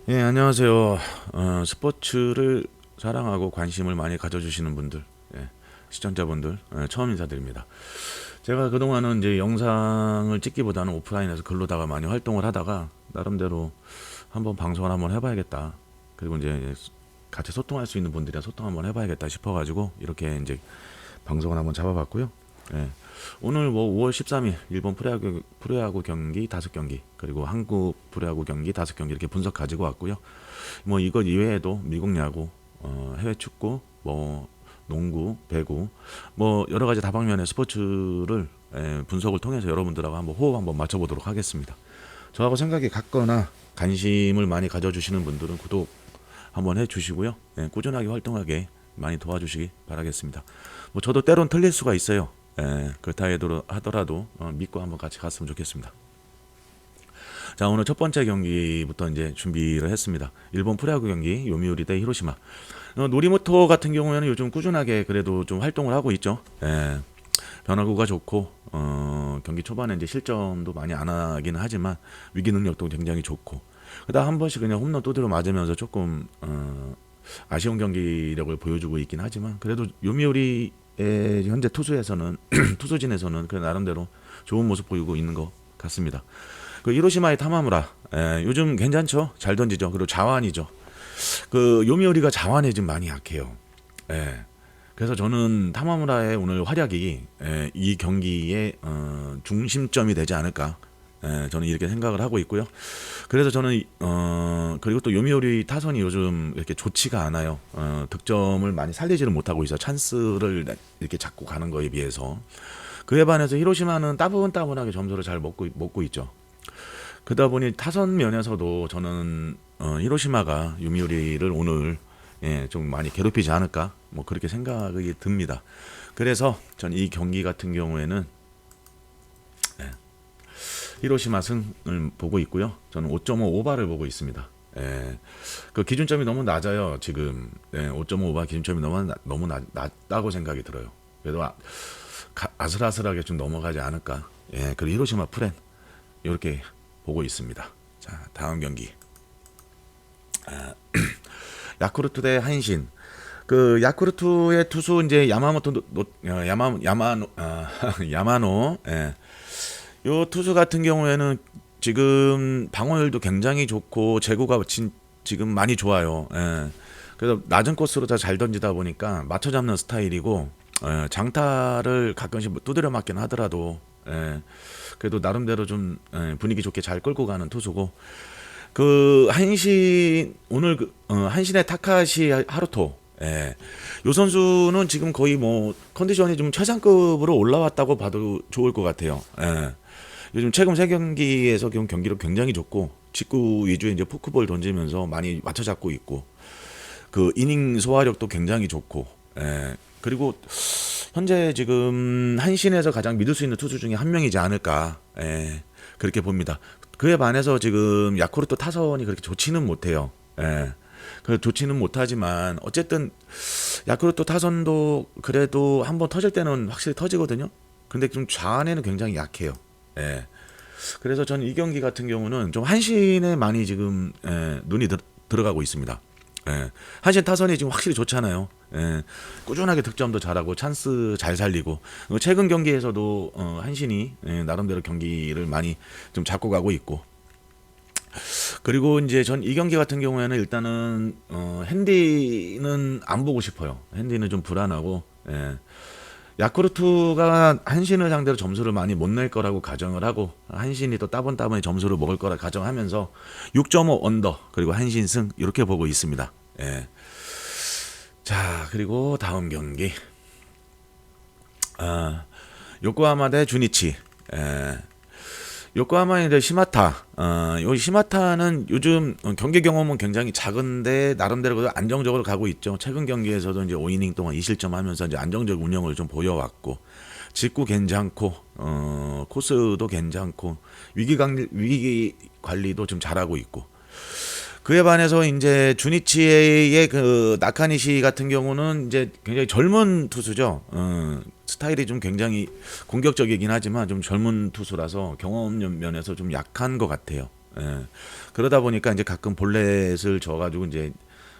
예, 안녕하세요. 스포츠를 사랑하고 관심을 많이 가져주시는 분들, 예, 시청자분들, 처음 인사드립니다. 제가 그동안은 이제 영상을 찍기보다는 오프라인에서 글로다가 많이 활동을 하다가 나름대로 한번 방송을 한번 해봐야겠다. 그리고 이제 같이 소통할 수 있는 분들이랑 소통 한번 해봐야겠다 싶어가지고 이렇게 이제 방송을 한번 잡아봤고요. 예. 오늘 뭐 5월 13일 일본 프로야구 경기 5경기 그리고 한국 프로야구 경기 5경기 이렇게 분석 가지고 왔고요. 뭐 이것 이외에도 미국 야구, 해외 축구, 뭐 농구, 배구 뭐 여러 가지 다방면의 스포츠를 분석을 통해서 여러분들하고 한번 호흡 한번 맞춰보도록 하겠습니다. 저하고 생각이 같거나 관심을 많이 가져주시는 분들은 구독 한번 해주시고요. 꾸준하게 활동하게 많이 도와주시기 바라겠습니다. 뭐 저도 때론 틀릴 수가 있어요. 그렇다 하더라도 믿고 한번 같이 갔으면 좋겠습니다. 자, 오늘 첫 번째 경기부터 이제 준비를 했습니다. 일본 프로야구 경기 요미우리 대 히로시마. 노리모토 같은 경우에는 요즘 꾸준하게 그래도 좀 활동을 하고 있죠. 변화구가 좋고 경기 초반에 이제 실점도 많이 안 하기는 하지만 위기 능력도 굉장히 좋고 그다음 한 번씩 그냥 홈런 두드려 맞으면서 조금 아쉬운 경기력을 보여주고 있긴 하지만 그래도 요미우리의 현재 투수에서는 투수진에서는 그 나름대로 좋은 모습 보이고 있는 것 같습니다. 그 히로시마의 타마무라 요즘 괜찮죠? 잘 던지죠. 그리고 자완이죠. 그 요미우리가 자완에 좀 많이 약해요. 예. 그래서 저는 타마무라의 오늘 활약이 이 경기의 중심점이 되지 않을까. 저는 이렇게 생각을 하고 있고요. 그래서 저는 그리고 또 요미우리 타선이 요즘 이렇게 좋지가 않아요. 득점을 많이 살리지를 못하고 있어. 찬스를 이렇게 잡고 가는 거에 비해서. 그에 반해서 히로시마는 따분따분하게 점수를 잘 먹고 있죠. 그러다 보니 타선 면에서도 저는 히로시마가 요미우리를 오늘 좀 많이 괴롭히지 않을까 뭐 그렇게 생각이 듭니다. 그래서 전 이 경기 같은 경우에는 히로시마 승을 보고 있고요. 저는 5.5 오바를 보고 있습니다. 그 기준점이 너무 낮아요. 지금 5.5 오바 기준점이 너무 낮다고 생각이 들어요. 그래도 아슬아슬하게 좀 넘어가지 않을까. 그리고 히로시마 프렌 이렇게 보고 있습니다. 자, 다음 경기 야쿠르트 대 한신. 그 야쿠르트의 투수 이제 야마모토 야마노 야마노 요 투수 같은 경우에는 지금 방어율도 굉장히 좋고 제구가 지금 많이 좋아요. 그래서 낮은 코스로 다 잘 던지다 보니까 맞춰 잡는 스타일이고 장타를 가끔씩 두드려 맞긴 하더라도 그래도 나름대로 좀 분위기 좋게 잘 끌고 가는 투수고 그 한신 오늘 한신의 타카시 하루토 요 선수는 지금 거의 뭐 컨디션이 좀 최상급으로 올라왔다고 봐도 좋을 것 같아요. 요즘 최근 세 경기에서 경기력 굉장히 좋고 직구 위주의 이제 포크볼 던지면서 많이 맞춰 잡고 있고 그 이닝 소화력도 굉장히 좋고 그리고 현재 지금 한신에서 가장 믿을 수 있는 투수 중에 한 명이지 않을까 그렇게 봅니다. 그에 반해서 지금 야쿠르트 타선이 그렇게 좋지는 못해요. 그 좋지는 못하지만 어쨌든 야쿠르트 타선도 그래도 한번 터질 때는 확실히 터지거든요. 근데 좀 좌안에는 굉장히 약해요. 그래서 저는 이 경기 같은 경우는 좀 한신에 많이 지금 눈이 들어가고 있습니다. 한신 타선이 지금 확실히 좋잖아요. 꾸준하게 득점도 잘하고 찬스 잘 살리고 최근 경기에서도 한신이 나름대로 경기를 많이 좀 잡고 가고 있고 그리고 이제 전 이 경기 같은 경우에는 일단은 핸디는 안 보고 싶어요. 핸디는 좀 불안하고 야쿠르트가 한신을 상대로 점수를 많이 못 낼 거라고 가정을 하고 한신이 또 따분따분히 점수를 먹을 거라 가정하면서 6.5 언더 그리고 한신 승 이렇게 보고 있습니다. 자, 그리고 다음 경기 요코하마 대 주니치. 요코하마의 이제 시마타. 요 시마타는 요즘 경기 경험은 굉장히 작은데 나름대로 그래도 안정적으로 가고 있죠. 최근 경기에서도 이제 5이닝 동안 2실점하면서 이제 안정적 운영을 좀 보여왔고 직구 괜찮고 코스도 괜찮고 위기 관리도 좀 잘하고 있고 그에 반해서 이제 주니치의 그 나카니시 같은 경우는 이제 굉장히 젊은 투수죠. 스타일이 좀 굉장히 공격적이긴 하지만 좀 젊은 투수라서 경험 면에서 좀 약한 것 같아요. 예. 그러다 보니까 이제 가끔 볼넷을 져가지고 이제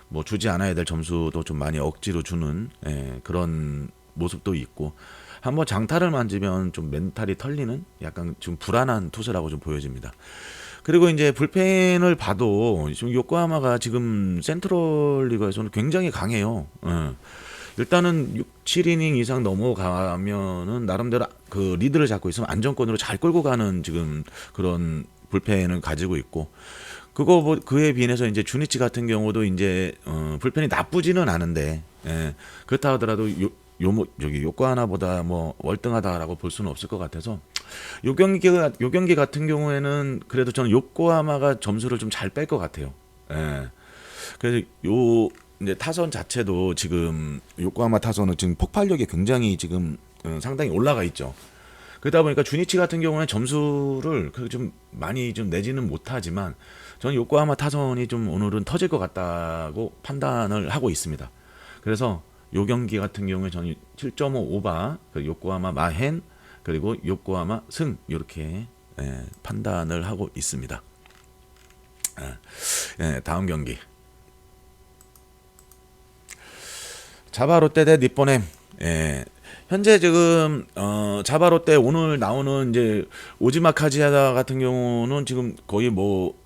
뭐 주지 않아야 될 점수도 좀 많이 억지로 주는 그런 모습도 있고 한번 장타를 만지면 좀 멘탈이 털리는 약간 좀 불안한 투수라고 좀 보여집니다. 그리고 이제 불펜을 봐도 지금 요코하마가 지금 센트럴 리그에서는 굉장히 강해요. 일단은 6, 7이닝 이상 넘어가면은 나름대로 그 리드를 잡고 있으면 안정권으로 잘 끌고 가는 지금 그런 불펜을 가지고 있고 그에 비해서 이제 주니치 같은 경우도 이제 불펜이 나쁘지는 않은데 그렇다 하더라도 저기 요코하마보다 뭐 월등하다라고 볼 수는 없을 것 같아서 요 경기 같은 경우에는 그래도 저는 요코하마가 점수를 좀 잘 뺄 것 같아요. 그래서 요 이제 타선 자체도 지금 요코하마 타선은 지금 폭발력이 굉장히 지금 상당히 올라가 있죠. 그러다 보니까 주니치 같은 경우는 점수를 좀 많이 좀 내지는 못하지만 저는 요코하마 타선이 좀 오늘은 터질 것 같다고 판단을 하고 있습니다. 그래서 요 경기 같은 경우에 저는 7.5 오바, 요코하마 마헨 그리고 요코하마 승 이렇게 판단을 하고 있습니다. 다음 경기 자바 롯데 대 니포넴. 현재 지금 자바 롯데 오늘 나오는 이제 오지마 카지야다 같은 경우는 지금 거의 뭐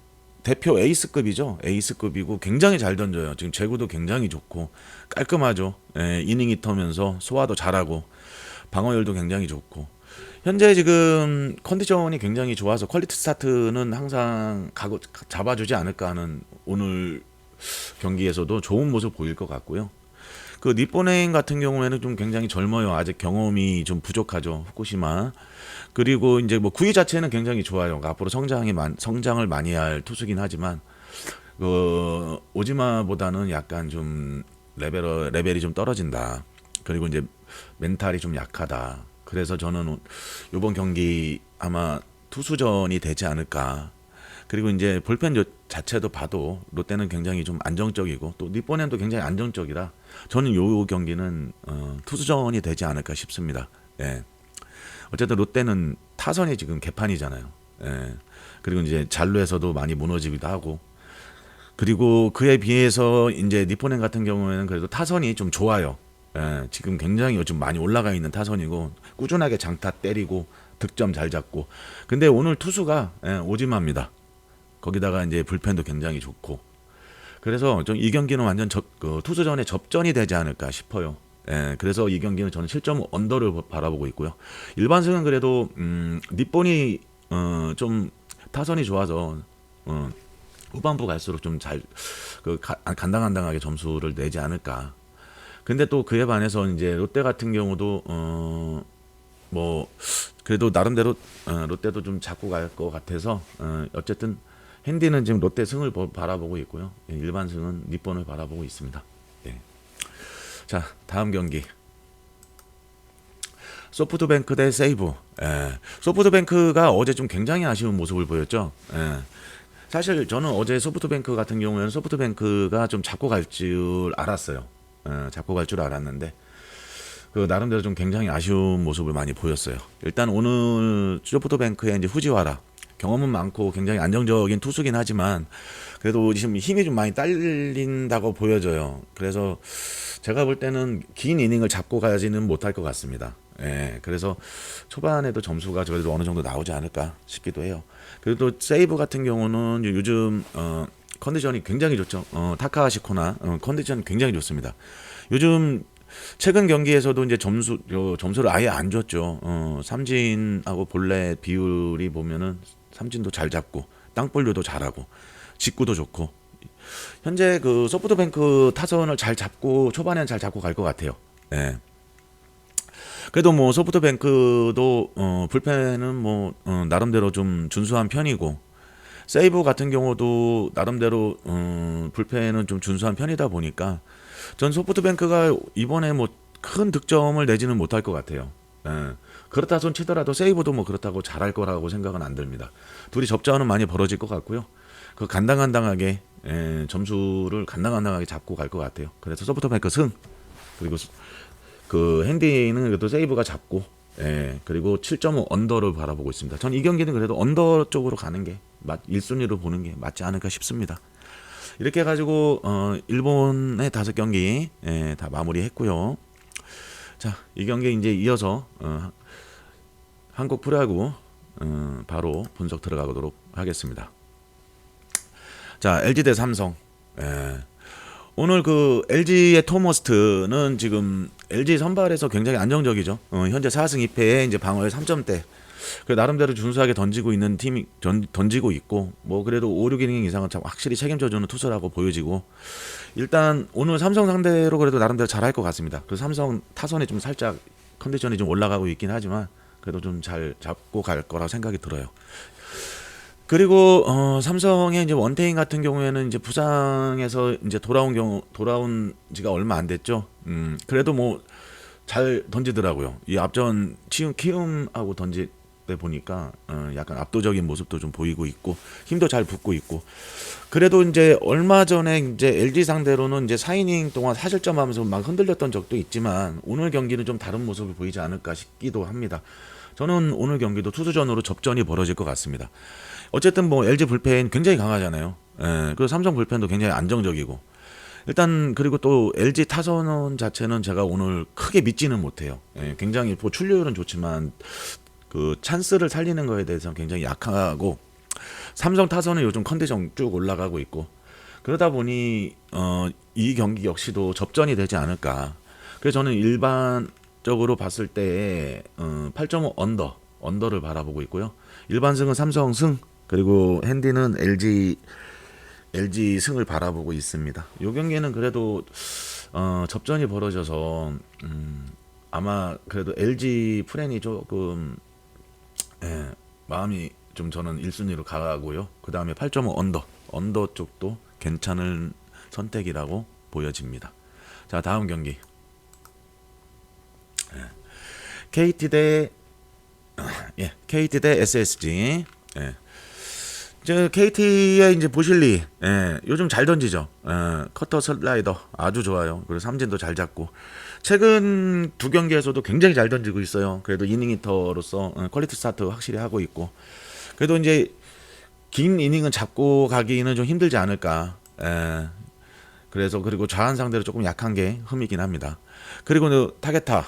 대표 에이스급이죠. 에이스급이고 굉장히 잘 던져요. 지금 제구도 굉장히 좋고 깔끔하죠. 이닝이 터면서 소화도 잘하고 방어율도 굉장히 좋고 현재 지금 컨디션이 굉장히 좋아서 퀄리티 스타트는 항상 잡아주지 않을까 하는 오늘 경기에서도 좋은 모습 보일 것 같고요. 그 니포넴 같은 경우에는 좀 굉장히 젊어요. 아직 경험이 좀 부족하죠. 후쿠시마. 그리고 이제 뭐 구위 자체는 굉장히 좋아요. 앞으로 성장을 많이 할 투수긴 하지만 그 오지마보다는 약간 좀 레벨이 좀 떨어진다. 그리고 이제 멘탈이 좀 약하다. 그래서 저는 이번 경기 아마 투수전이 되지 않을까. 그리고 이제 볼펜 자체도 봐도 롯데는 굉장히 좀 안정적이고 또 니포넴도 굉장히 안정적이라 저는 요 경기는 투수전이 되지 않을까 싶습니다. 어쨌든 롯데는 타선이 지금 개판이잖아요. 그리고 이제 잔루에서도 많이 무너지기도 하고 그리고 그에 비해서 이제 니포넴 같은 경우에는 그래도 타선이 좀 좋아요. 지금 굉장히 요즘 많이 올라가 있는 타선이고 꾸준하게 장타 때리고 득점 잘 잡고 근데 오늘 투수가 오지마입니다. 거기다가 이제 불펜도 굉장히 좋고 그래서 좀 이 경기는 완전 투수전의 접전이 되지 않을까 싶어요. 그래서 이 경기는 저는 7.5 언더를 바라보고 있고요. 일반승은 그래도 니폰이 좀 타선이 좋아서 후반부 갈수록 좀 잘 간당간당하게 점수를 내지 않을까. 근데 또 그에 반해서 이제 롯데 같은 경우도 뭐 그래도 나름대로 롯데도 좀 잡고 갈 것 같아서 어쨌든 핸디는 지금 롯데 승을 바라보고 있고요. 일반 승은 니폰을 바라보고 있습니다. 자, 다음 경기 소프트뱅크 대 세이브. 소프트뱅크가 어제 좀 굉장히 아쉬운 모습을 보였죠. 사실 저는 어제 소프트뱅크 같은 경우에는 소프트뱅크가 좀 잡고 갈 줄 알았어요. 잡고 갈 줄 알았는데 그 나름대로 좀 굉장히 아쉬운 모습을 많이 보였어요. 일단 오늘 소프트뱅크의 이제 후지와라 경험은 많고 굉장히 안정적인 투수긴 하지만 그래도 지금 힘이 좀 많이 딸린다고 보여져요. 그래서 제가 볼 때는 긴 이닝을 잡고 가지는 못할 것 같습니다. 그래서 초반에도 점수가 그래도 어느 정도 나오지 않을까 싶기도 해요. 그리고 또 세이브 같은 경우는 요즘 컨디션이 굉장히 좋죠. 타카하시 코나 컨디션 굉장히 좋습니다. 요즘 최근 경기에서도 이제 점수를 아예 안 줬죠. 삼진하고 볼넷 비율이 보면은 삼진도 잘 잡고 땅볼류도 잘하고 직구도 좋고 현재 그 소프트뱅크 타선을 잘 잡고 초반에는 잘 잡고 갈 것 같아요. 그래도 뭐 소프트뱅크도 불펜은 뭐 나름대로 좀 준수한 편이고 세이브 같은 경우도 나름대로 불펜은 좀 준수한 편이다 보니까 전 소프트뱅크가 이번에 뭐 큰 득점을 내지는 못할 것 같아요. 그렇다 손 치더라도 세이브도 뭐 그렇다고 잘할 거라고 생각은 안 듭니다. 둘이 접전은 많이 벌어질 것 같고요. 그 간당간당하게 점수를 간당간당하게 잡고 갈 것 같아요. 그래서 소프트뱅크 승 그리고 그 핸디는 그래도 세이브가 잡고 그리고 7.5 언더를 바라보고 있습니다. 전 이 경기는 그래도 언더 쪽으로 가는 게 1순위로 보는 게 맞지 않을까 싶습니다. 이렇게 해가지고 일본의 5경기 다 마무리했고요. 자, 이 경기 이제 이어서 한국 프로야구 바로 분석 들어가도록 하겠습니다. 자, LG 대 삼성. 오늘 그 LG의 토머스트는 지금 LG 선발에서 굉장히 안정적이죠. 현재 4승 2패에 이제 방어율 3점대. 그 나름대로 준수하게 던지고 있는 팀이 던지고 있고, 뭐 그래도 5, 6이닝 이상은 참 확실히 책임져주는 투수라고 보여지고, 일단 오늘 삼성 상대로 그래도 나름대로 잘할 것 같습니다. 그 삼성 타선이 좀 살짝 컨디션이 좀 올라가고 있긴 하지만 그래도 좀 잘 잡고 갈 거라 생각이 들어요. 그리고 삼성의 이제 원태인 같은 경우에는 이제 부상에서 이제 돌아온 지가 얼마 안 됐죠. 그래도 뭐 잘 던지더라고요. 이 앞전 키움하고 던질 때 보니까 약간 압도적인 모습도 좀 보이고 있고 힘도 잘 붙고 있고, 그래도 이제 얼마 전에 이제 LG 상대로는 이제 4이닝 동안 4실점 하면서 막 흔들렸던 적도 있지만 오늘 경기는 좀 다른 모습을 보이지 않을까 싶기도 합니다. 저는 오늘 경기도 투수전으로 접전이 벌어질 것 같습니다. 어쨌든 뭐 LG 불펜 굉장히 강하잖아요. 그리고 삼성 불펜도 굉장히 안정적이고, 일단 그리고 또 LG 타선 자체는 제가 오늘 크게 믿지는 못해요. 굉장히 뭐 출루율은 좋지만 그 찬스를 살리는 거에 대해서는 굉장히 약하고, 삼성 타선은 요즘 컨디션 쭉 올라가고 있고, 그러다 보니 이 경기 역시도 접전이 되지 않을까. 그래서 저는 일반적으로 봤을 때 8.5 언더를 바라보고 있고요. 일반 승은 삼성 승, 그리고 핸디는 LG 승을 바라보고 있습니다. 이 경기는 그래도 접전이 벌어져서 아마 그래도 LG 프랜이 조금 마음이 좀 저는 1순위로 가고요. 그 다음에 8.5 언더 쪽도 괜찮은 선택이라고 보여집니다. 자, 다음 경기 KT 대 SSG. 이제 KT의 이제 보실리, 요즘 잘 던지죠. 커터 슬라이더 아주 좋아요. 그리고 삼진도 잘 잡고, 최근 2경기에서도 굉장히 잘 던지고 있어요. 그래도 이닝 히터로서 퀄리티 스타트 확실히 하고 있고, 그래도 이제 긴 이닝은 잡고 가기는 좀 힘들지 않을까. 그래서 그리고 좌한 상대로 조금 약한 게 흠이긴 합니다. 그리고 타게타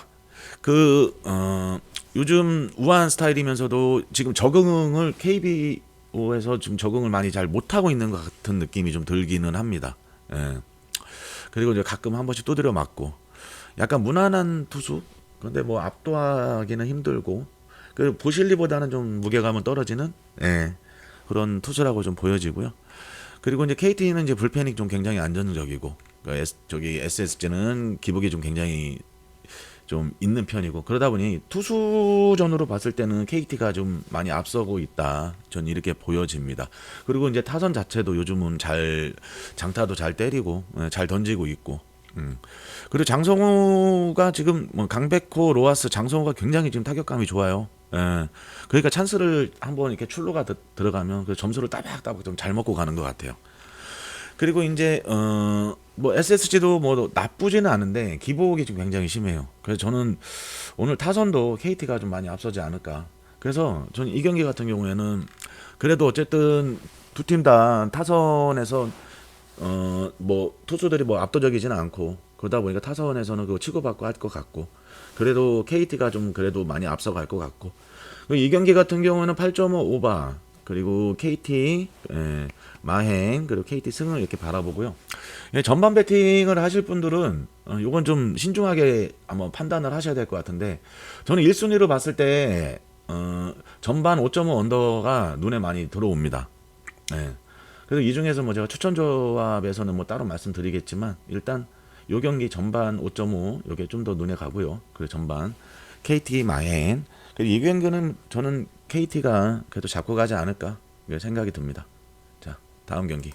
요즘 우한 스타일이면서도 지금 적응을 KBO에서 지금 적응을 많이 잘 못하고 있는 것 같은 느낌이 좀 들기는 합니다. 그리고 이제 가끔 한 번씩 두드려 맞고, 약간 무난한 투수. 근데 뭐 압도하기는 힘들고, 그 보실리보다는 좀 무게감은 떨어지는 그런 투수라고 좀 보여지고요. 그리고 이제 KT는 이제 불펜이 좀 굉장히 안정적이고, 저기 SSG는 기복이 좀 굉장히 좀 있는 편이고, 그러다 보니 투수전으로 봤을 때는 KT가 좀 많이 앞서고 있다, 전 이렇게 보여집니다. 그리고 이제 타선 자체도 요즘은 장타도 잘 때리고 잘 던지고 있고, 그리고 장성우가 지금 뭐 강백호, 로하스, 장성우가 굉장히 지금 타격감이 좋아요. 그러니까 찬스를 한번 이렇게 출루가 들어가면 그 점수를 따박따박 좀 잘 먹고 가는 것 같아요. 그리고 이제 뭐 SSG도 뭐 나쁘지는 않은데 기복이 좀 굉장히 심해요. 그래서 저는 오늘 타선도 KT가 좀 많이 앞서지 않을까. 그래서 저는 이 경기 같은 경우에는 그래도 어쨌든 두 팀 다 타선에서 뭐 투수들이 뭐 압도적이지는 않고, 그러다 보니까 타선에서는 그거 치고받고 할 것 같고, 그래도 KT가 좀 그래도 많이 앞서갈 것 같고, 이 경기 같은 경우는 8.5 오바, 그리고 KT 마행, 그리고 KT 승을 이렇게 바라보고요. 전반 배팅을 하실 분들은 이건 좀 신중하게 한번 판단을 하셔야 될 것 같은데, 저는 1순위로 봤을 때 전반 5.5 언더가 눈에 많이 들어옵니다. 그래서 이 중에서 뭐 제가 추천 조합에서는 뭐 따로 말씀드리겠지만, 일단 요 경기 전반 5.5 요게 좀 더 눈에 가고요. 그리고 전반 KT 마행, 그리고 이 경기는 저는 KT가 그래도 잡고 가지 않을까 생각이 듭니다. 자, 다음 경기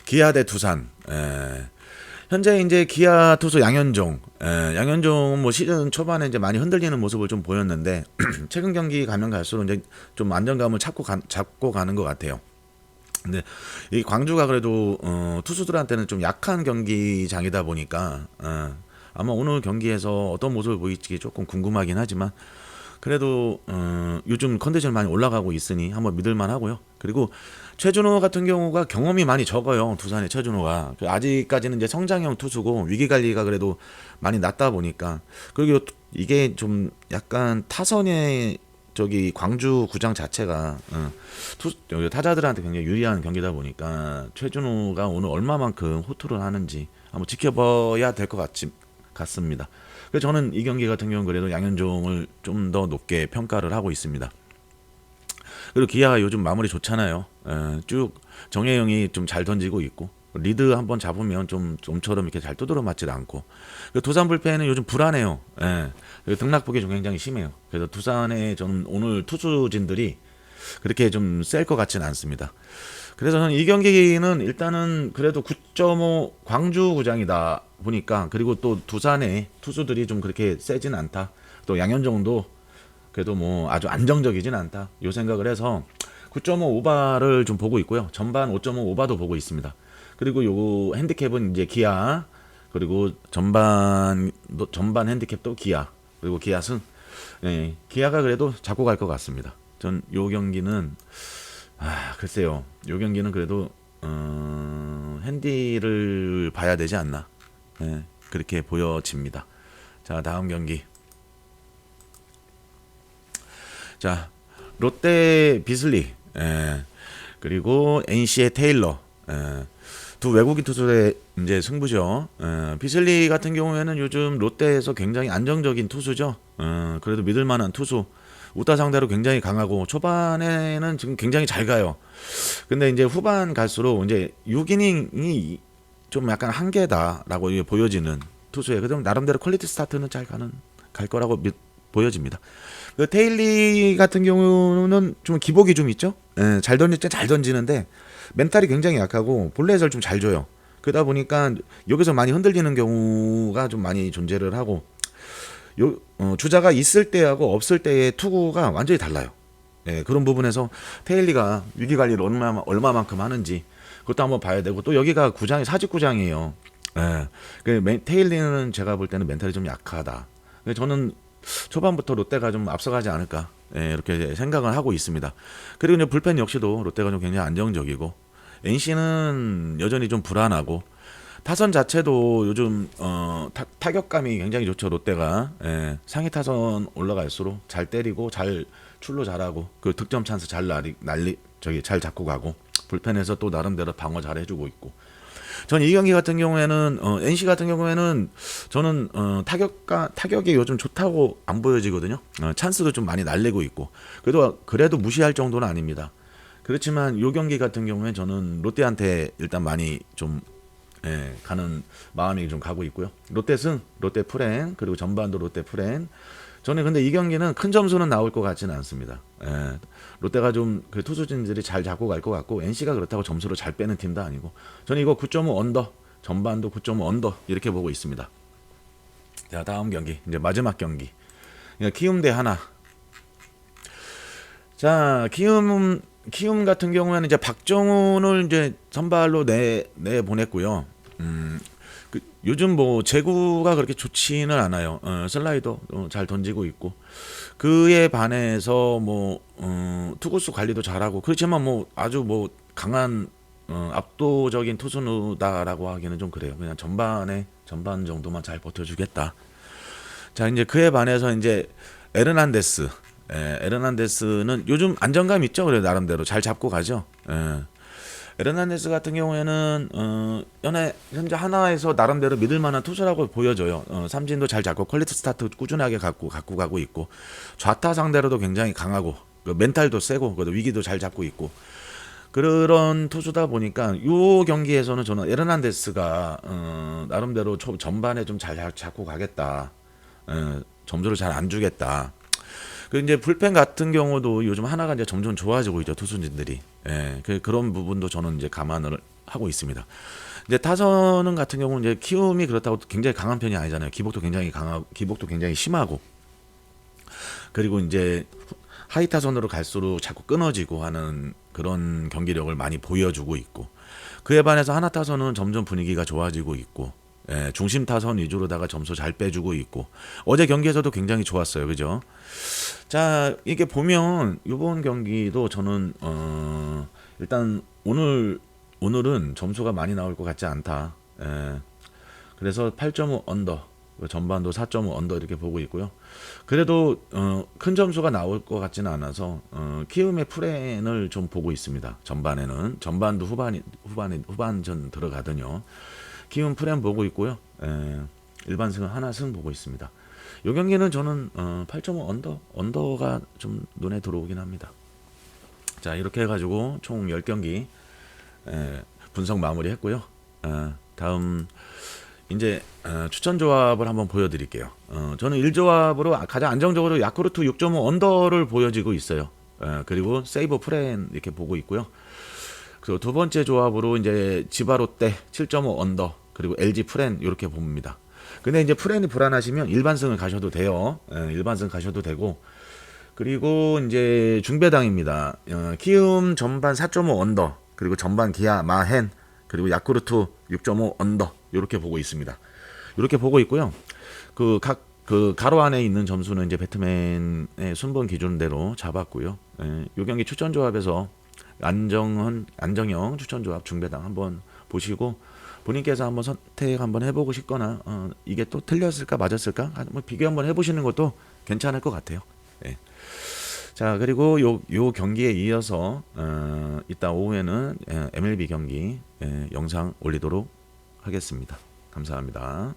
기아 대 두산. 현재 이제 기아 투수 양현종 뭐 시즌 초반에 이제 많이 흔들리는 모습을 좀 보였는데 최근 경기 가면 갈수록 이제 좀 안정감을 잡고 가는 것 같아요. 근데 이 광주가 그래도 투수들한테는 좀 약한 경기장이다 보니까 아마 오늘 경기에서 어떤 모습을 보일지 조금 궁금하긴 하지만, 그래도 요즘 컨디션 많이 올라가고 있으니 한번 믿을만 하고요. 그리고 최준호 같은 경우가 경험이 많이 적어요. 두산의 최준호가 아직까지는 이제 성장형 투수고 위기 관리가 그래도 많이 낮다 보니까, 그리고 이게 좀 약간 타선의 저기 광주 구장 자체가 타자들한테 굉장히 유리한 경기다 보니까 최준호가 오늘 얼마만큼 호투를 하는지 한번 지켜봐야 될 것 같습니다. 그래서 저는 이 경기 같은 경우는 그래도 양현종을 좀 더 높게 평가를 하고 있습니다. 그리고 기아가 요즘 마무리 좋잖아요. 쭉 정혜영이 좀 잘 던지고 있고, 리드 한번 잡으면 좀처럼 이렇게 잘 두드려 맞질 않고, 두산 불펜은 요즘 불안해요. 등락폭이 좀 굉장히 심해요. 그래서 두산의 저는 오늘 투수진들이 그렇게 좀 셀 것 같지는 않습니다. 그래서 저는 이 경기는 일단은 그래도 9.5 광주 구장이다 보니까, 그리고 또 두산의 투수들이 좀 그렇게 세진 않다. 또 양현종도 그래도 뭐 아주 안정적이진 않다. 요 생각을 해서 9.5 오바를 좀 보고 있고요. 전반 5.5 오바도 보고 있습니다. 그리고 요 핸디캡은 이제 기아, 그리고 전반 핸디캡도 기아, 그리고 기아 승. 기아가 그래도 잡고 갈 것 같습니다. 전 요 경기는 글쎄요. 요 경기는 그래도 핸디를 봐야 되지 않나. 그렇게 보여집니다. 자, 다음 경기. 자, 롯데 비슬리, 그리고 NC의 테일러, 두 외국인 투수의 이제 승부죠. 비슬리 같은 경우에는 요즘 롯데에서 굉장히 안정적인 투수죠. 그래도 믿을만한 투수. 우타 상대로 굉장히 강하고 초반에는 지금 굉장히 잘 가요. 근데 이제 후반 갈수록 이제 6이닝이 좀 약간 한계다라고 보여지는 투수예요. 그럼 나름대로 퀄리티 스타트는 갈 거라고 보여집니다. 그 테일리 같은 경우는 좀 기복이 좀 있죠. 잘 던지는데 멘탈이 굉장히 약하고 볼넷을 좀 잘 줘요. 그러다 보니까 여기서 많이 흔들리는 경우가 좀 많이 존재를 하고, 주자가 있을 때하고 없을 때의 투구가 완전히 달라요. 그런 부분에서 테일리가 위기 관리를 얼마만큼 하는지 그것도 한번 봐야 되고, 또 여기가 사직구장이에요. 테일리는 제가 볼 때는 멘탈이 좀 약하다. 저는 초반부터 롯데가 좀 앞서가지 않을까, 이렇게 생각을 하고 있습니다. 그리고 이제 불펜 역시도 롯데가 좀 굉장히 안정적이고, NC는 여전히 좀 불안하고, 타선 자체도 요즘 타격감이 굉장히 좋죠. 롯데가 상위 타선 올라갈수록 잘 때리고 잘 출루 잘하고, 그 득점 찬스 잘 잘 잡고 가고, 불펜에서 또 나름대로 방어 잘 해주고 있고. 전 이 경기 같은 경우에는 NC 같은 경우에는 저는 타격이 요즘 좋다고 안 보여지거든요. 찬스도 좀 많이 날리고 있고, 그래도 무시할 정도는 아닙니다. 그렇지만 이 경기 같은 경우에 저는 롯데한테 일단 많이 좀 가는 마음이 좀 가고 있고요. 롯데 승, 롯데 풀엔, 그리고 전반도 롯데 풀엔. 저는 근데 이 경기는 큰 점수는 나올 것 같지는 않습니다. 롯데가 좀 그 투수진들이 잘 잡고 갈 것 같고, NC가 그렇다고 점수를 잘 빼는 팀도 아니고, 저는 이거 9.5 언더, 전반도 9.5 언더 이렇게 보고 있습니다. 자, 다음 경기, 이제 마지막 경기. 키움 대 하나. 자, 키움 같은 경우에는 이제 박정훈을 이제 선발로 내 보냈고요. 요즘 뭐 제구가 그렇게 좋지는 않아요. 슬라이더 잘 던지고 있고, 그에 반해서 뭐 투구수 관리도 잘하고, 그렇지만 뭐 아주 뭐 강한 압도적인 투수다라고 하기는 좀 그래요. 그냥 전반 정도만 잘 버텨주겠다. 자, 이제 그에 반해서 이제 에르난데스는 요즘 안정감 있죠. 그래 나름대로 잘 잡고 가죠. 에르난데스 같은 경우에는 현재 하나에서 나름대로 믿을만한 투수라고 보여져요. 삼진도 잘 잡고 퀄리티 스타트 꾸준하게 갖고 가고 있고, 좌타 상대로도 굉장히 강하고, 멘탈도 세고, 위기도 잘 잡고 있고, 그런 투수다 보니까 이 경기에서는 저는 에르난데스가 나름대로 전반에 좀 잘 잡고 가겠다. 점수를 잘 안 주겠다. 이제 불펜 같은 경우도 요즘 하나가 이제 점점 좋아지고 있죠, 투수진들이. 그런 부분도 저는 이제 감안을 하고 있습니다. 이제 타선 같은 경우는 이제 키움이 그렇다고 굉장히 강한 편이 아니잖아요. 기복도 굉장히 심하고, 그리고 이제 하이 타선으로 갈수록 자꾸 끊어지고 하는 그런 경기력을 많이 보여주고 있고, 그에 반해서 하나 타선은 점점 분위기가 좋아지고 있고, 중심 타선 위주로다가 점수 잘 빼주고 있고 어제 경기에서도 굉장히 좋았어요. 그죠? 자, 이게 보면 이번 경기도 저는 일단 오늘은 점수가 많이 나올 것 같지 않다. 그래서 8.5 언더, 전반도 4.5 언더 이렇게 보고 있고요. 그래도 큰 점수가 나올 것 같지는 않아서 키움의 프랜을 좀 보고 있습니다. 전반에는 전반도 후반전 들어가더니요. 키움 프랜 보고 있고요. 일반승은 하나승 보고 있습니다. 이 경기는 저는 8.5 언더가 좀 눈에 들어오긴 합니다. 자, 이렇게 해가지고 총 10경기 분석 마무리했고요. 다음 이제 추천 조합을 한번 보여드릴게요. 저는 1조합으로 가장 안정적으로 야쿠르트 6.5 언더를 보여지고 있어요. 그리고 세이버 프랜 이렇게 보고 있고요. 그리고 두 번째 조합으로 이제 지바롯데 7.5 언더 그리고 LG 프랜 이렇게 봅니다. 근데 이제 프랜이 불안하시면 일반승을 가셔도 돼요. 일반승 가셔도 되고 그리고 이제 중배당입니다. 키움 전반 4.5 언더 그리고 전반 기아 마헨 그리고 야쿠르트 6.5 언더 이렇게 보고 있습니다. 이렇게 보고 있고요. 그 가로 안에 있는 점수는 이제 배트맨의 순번 기준대로 잡았고요. 이 경기 추천 조합에서 안정형 추천 조합 중배당 한번 보시고 본인께서 한번 선택 한번 해보고 싶거나 이게 또 틀렸을까 맞았을까 한번 비교 한번 해보시는 것도 괜찮을 것 같아요. 자, 그리고 요 경기에 이어서 이따 오후에는 MLB 경기 영상 올리도록 하겠습니다. 감사합니다.